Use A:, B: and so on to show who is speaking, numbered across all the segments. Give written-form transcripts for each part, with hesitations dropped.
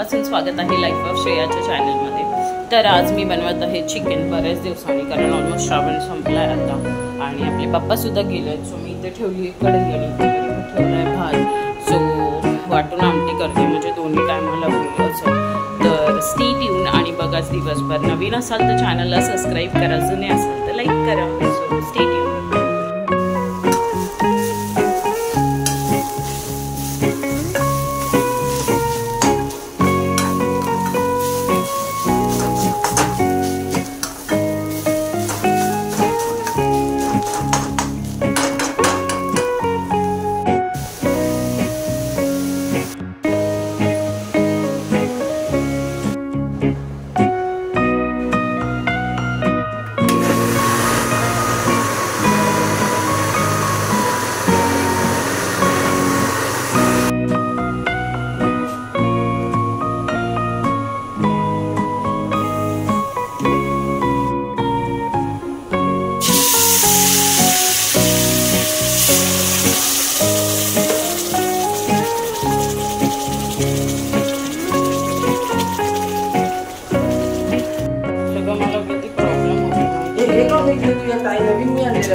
A: मनापासून स्वागत आहे लाईफ ऑफ श्रेयाच्या चॅनलमध्ये। तर आज मी बनवत आहे चिकन बरेच दिवसांनी, कारण ऑलमोस्ट श्रावण संपलाय आता आणि आपले पप्पा सुद्धा गेले। सो मी इथे ठेवली कढई आणि ठेवलाय भात, सो वाटून आमटी करते, म्हणजे दोन्ही टायमाला होईल असं। तर स्टे ट्यून आणि बघाच दिवसभर। नवीन असाल तर चॅनलला सबस्क्राईब करा, जुने असाल तर लाईक करा। So stay tune.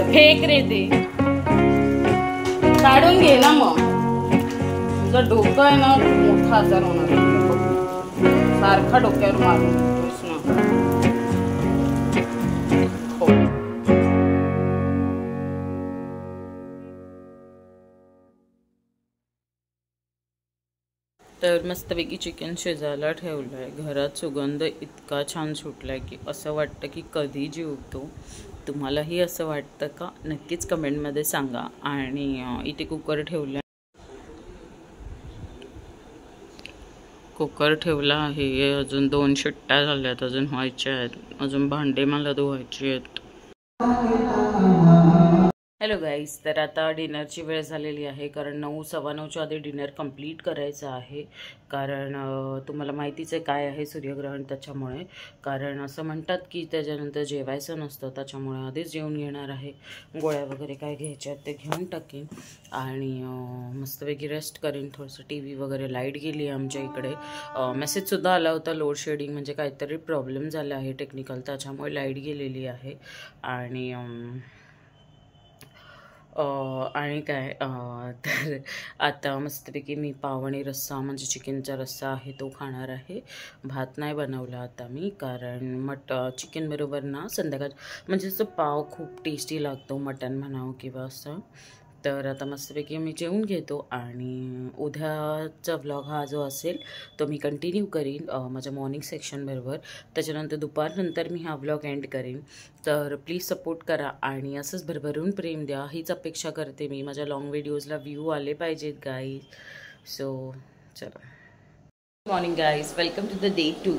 A: फेक रे ते काढून घे ना, मग तुझं डोकं आहे ना मोठा आजार होणार, सारखा डोक्यावर मारून देतोस ना। तर मस्तपैकी चिकन शिजायला ठेवलंय। घरात सुगंध इतका छान सुटलाय की असं वाटतं की कधी जेवतो। तुम्हालाही असं वाटतं का? नक्कीच कमेंटमध्ये सांगा। आणि इथे कुकर ठेवला आहे, अजून 2 शिट्ट्या झाल्यात, अजून व्हायच्या आहेत, अजून भांडे मला धुवायची आहेत। हॅलो गाईज, तर आता डिनरची वेळ झालेली आहे, कारण 9 सव्वा 9च्या आधी डिनर कंप्लीट करायचं आहे। कारण तुम्हाला माहितीच आहे काय आहे सूर्यग्रहण, त्याच्यामुळे। कारण असं म्हणतात की त्याच्यानंतर जेवायचं नसतं, त्याच्यामुळे आधीच जेवून घेणार आहे। गोळ्या वगैरे काय घ्यायच्या ते घेऊन टाकेन आणि मस्तपैकी रेस्ट करेन, थोडंसं TV वगैरे। लाईट गेली आहे आमच्या इकडे, मेसेजसुद्धा आला होता लोड शेडिंग, म्हणजे काहीतरी प्रॉब्लेम झाला आहे टेक्निकल, त्याच्यामुळे लाईट गेलेली आहे। आणि काय तर आता मस्तपैकी मी पाव आणि रस्सा, म्हणजे चिकनचा रस्सा आहे तो खाणार आहे। भात नाही बनवला आता मी, कारण चिकन बरोबर ना संध्याकाळ म्हणजे तो पाव खूप टेस्टी लागतो, मटण म्हणावं किंवा असं। तर आता मस्तपैकी मी जेवून घेतो आणि उद्याचा व्लॉग हा जो असेल तो मी कंटिन्यू करीन माझ्या मॉर्निंग सेक्शनबरोबर। त्याच्यानंतर दुपारनंतर मी हा व्लॉग एंड करीन। तर प्लीज सपोर्ट करा आणि असंच भरभरून प्रेम द्या, हीच अपेक्षा करते मी। माझ्या लॉंग व्हिडिओजला व्ह्यू आले पाहिजेत गाईज। सो चला, morning guys, welcome to the day 2।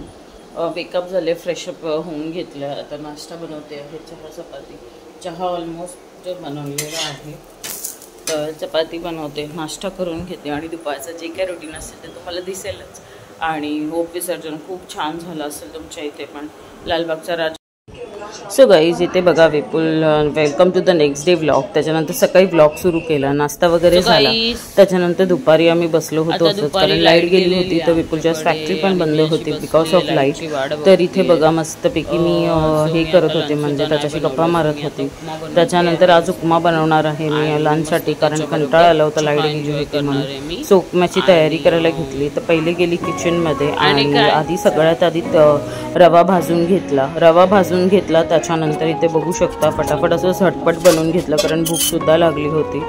A: Wake up झाले, फ्रेशअप होऊन घेतलं, आता नाश्ता बनवते आहे, चहा चपाती। चहा ऑलमोस्ट बनवलेला आहे, तर चपाती बनवते, नाश्ता करून घेते आणि दुपारचं जे काय रुटीन असेल ते तुम्हाला दिसेलच। आणि होप विसर्जन खूप छान झालं असेल तुमच्या इथे पण, लालबागचा राजा। सो गाईज, इथे बघा Vipul, welcome to the next day vlog. त्याच्यानंतर सकाळी व्लॉग सुरू केला, नाश्ता वगैरे झाला, त्याच्यानंतर दुपारी आम्ही बसलो होतो असंच, कारण लाईट गेली होती। तर विपुलच्या फॅक्टरी पण बंद होती बिकॉज ऑफ लाईट। तर इथे बघा मस्तपैकी मी हे करत होते, म्हणजे त्याच्याशी गप्पा मारत होते। त्याच्यानंतर आज उपमा बनवणार आहे मी लंचसाठी, कारण कंटाळा आला होता लाईट गेली होती म्हणून। सो उपम्याची तयारी करायला घेतली। तर पहिले गेली किचनमध्ये आणि आधी सगळ्यात आधी रवा भाजून घेतला। त्याच्यानंतर इथे बघू शकता फटाफट असं झटपट बनवून घेतलं, कारण भूकसुद्धा लागली होती।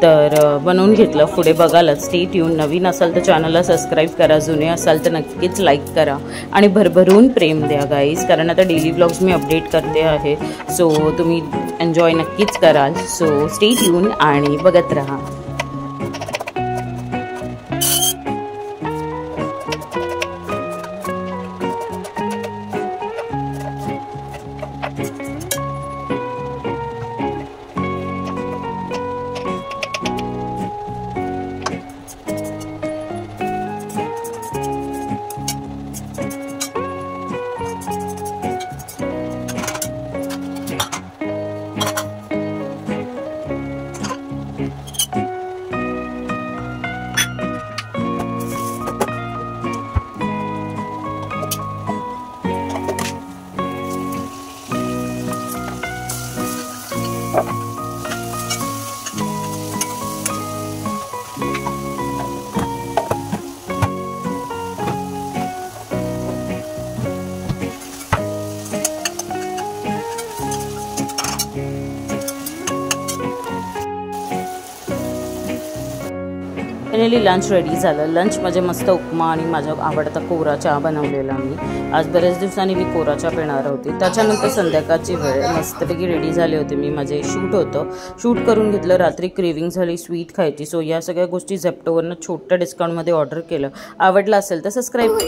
A: तर बनवून घेतलं, पुढे बघायला स्टे ट्यून। नवीन असाल तर चॅनलला सबस्क्राईब करा, जुने असाल तर नक्कीच लाईक करा आणि भरभरून प्रेम द्या गाईज, कारण आता डेली व्लॉग्स मी अपडेट करते आहे। सो तुम्ही एन्जॉय नक्कीच कराल। सो स्टे ट्यून आणि बघत राहा। फायनली लंच रेडी झालं. लंच म्हणजे मस्त उपमा आणि माझा आवडता कोरा चहा बनवलेला मी. आज बऱ्याच दिवसांनी मी कोरा चहा पिणार होती. त्याच्यानंतर संध्याकाळची वेळ मस्तपैकी रेडी झाले होते मी. माझे शूट होतं, शूट करून घेतलं. रात्री क्रेविंग झाली स्वीट खायची. सो या सगळ्या गोष्टी झेप्टोवरनं छोट्या डिस्काउंटमध्ये ऑर्डर केलं. आवडलं असेल तर सबस्क्राईब